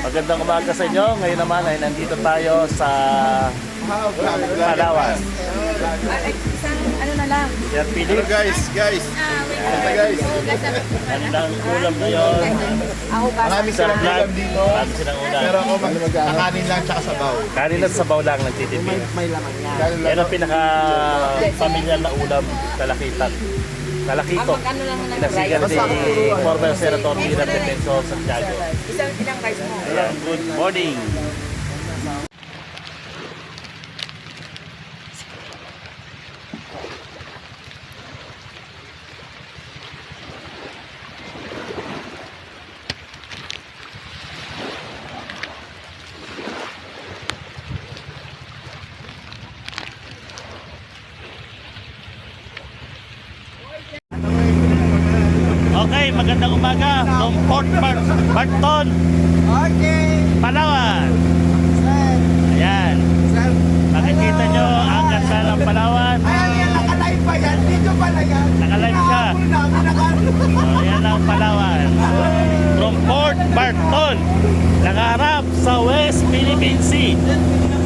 Magandang umaga sa inyo. Ngayon naman ay nandito tayo sa Palawan. Ano na lang? Sir Philip. Guys. Kanilang ulam ngayon. Ako ba? Maraming Sir sarap Vlad. ulam dito. Marami silang ulam. Pero ako kakanin lang tsaka sabaw. Kanin at sabaw lang nagtitipid. May laman yan. Yan ang pinaka-pamilyar na ulam, kalakitan. Kalakito. Ano lang ng Pinasigan rice? ni former Senator Mira Defensor Santiago. Ilang rice mo? Ayan, good morning. Okay, magandang umaga from Port Barton, Palawan. Ayan, makikita nyo ang ganda ng Palawan. Nakalive pa yan? Dito pala yan? Nakalive siya. Ayan ang Palawan. From Port Barton, nakaharap sa West Philippine Sea.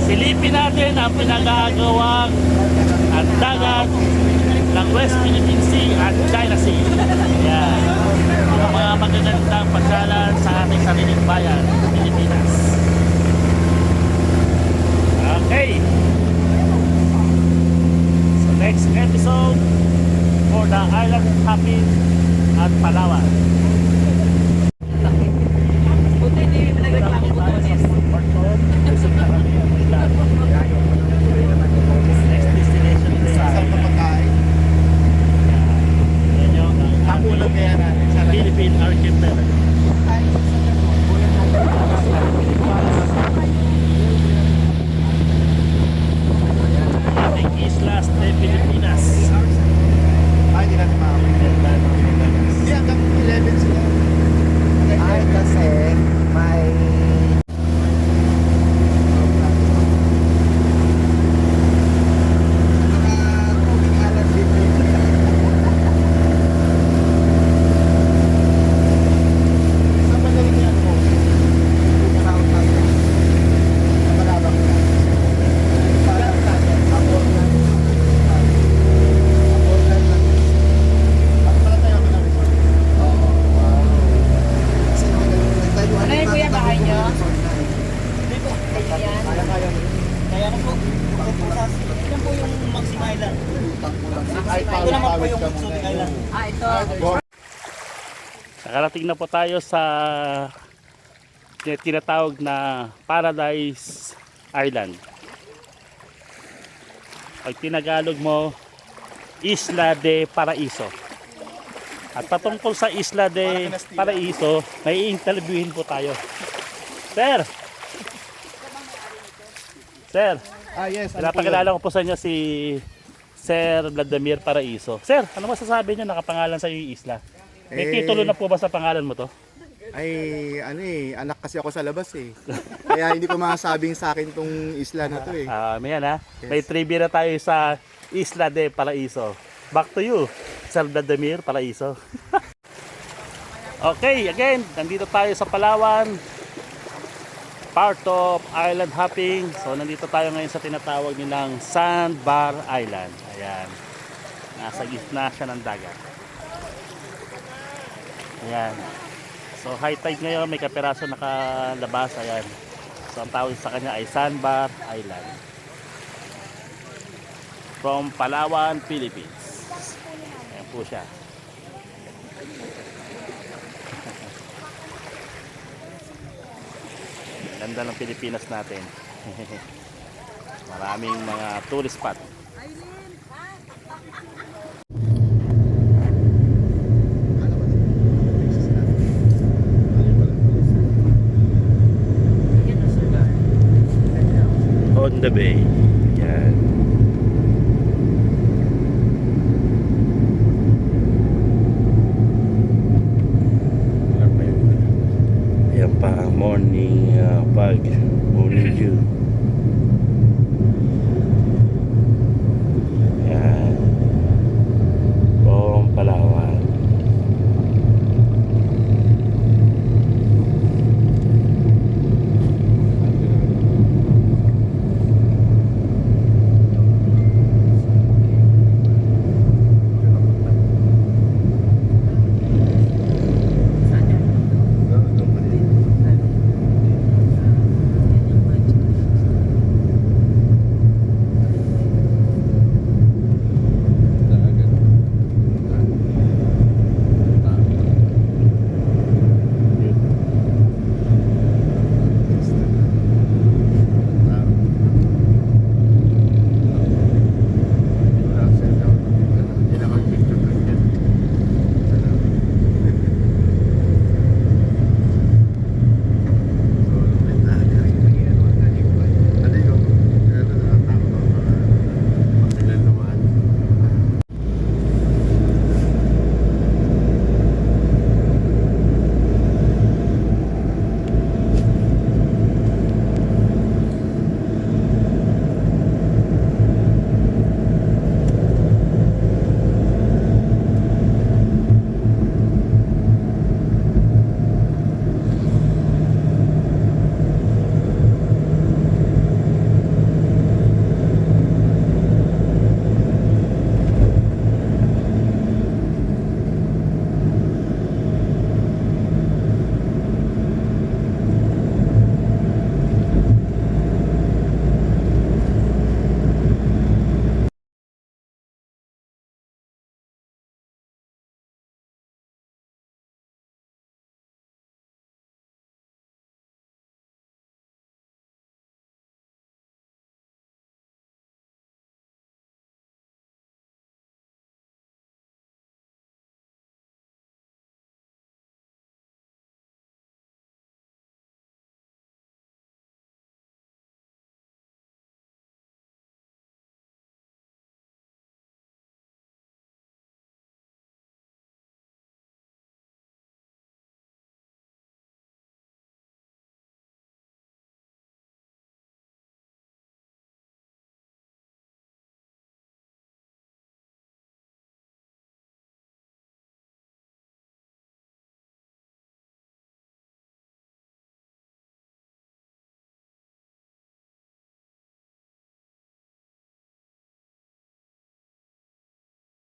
Silipin natin ang pinagagawang at dagat ng West Philippine Sea at China Sea. Ayan. Yung mga magagandang pasyalan sa ating sariling bayan, Pilipinas. Okay. So next episode for the island hopping at Palawan. Buti hindi nagreklamo ko to. Next destination is sa Hapulan kaya natin sa Philippine Archipelago. Ating Islas de Pilipinas. hindi natin makakapag. Hindi hanggang 11 sila. Ay, kasi may tubig alam dito. Sa madaling yan po. Nabalabang na. Parang natin. Abor na. At pala tayo ako na resort. Kasi nagtayo Ano yung kuya bahay nyo? Kaya mo. Kaya ko po, yan po yung Maxim Island. Ay, Ito naman po pawid yung ka muna. Exotic Island. Ito. Nakarating na po tayo sa tinatawag na Paradise Island. Pag tinagalog mo, Isla de Paraiso. At patungkol sa Isla de Paraiso, may interviewin po tayo. Sir! Sir, Yes. pinapakilala ko po sa inyo si Sir Vladimir Paraiso. Sir, ano masasabi niyo nakapangalan sa iyo yung isla? May titulo na po ba sa pangalan mo to? Ay, anak kasi ako sa labas eh. Kaya hindi ko masasabing sa akin tong isla na to eh. May yan ha. May trivia na tayo sa Isla de Paraiso. Back to you, Sir Vladimir Paraiso. Okay, again, nandito tayo sa Palawan. Part of island hopping. So nandito tayo ngayon sa tinatawag nilang Sandbar Island. Ayan. Nasa gitna siya ng dagat. Ayan. So high tide ngayon, may kapiraso nakalabas. Ayan. So ang tawag sa kanya ay Sandbar Island. From Palawan, Philippines. Ayan po siya. Ganda ng Pilipinas natin. Maraming mga tourist spot. On the bay. Yan. Yan pa ang morning morning view.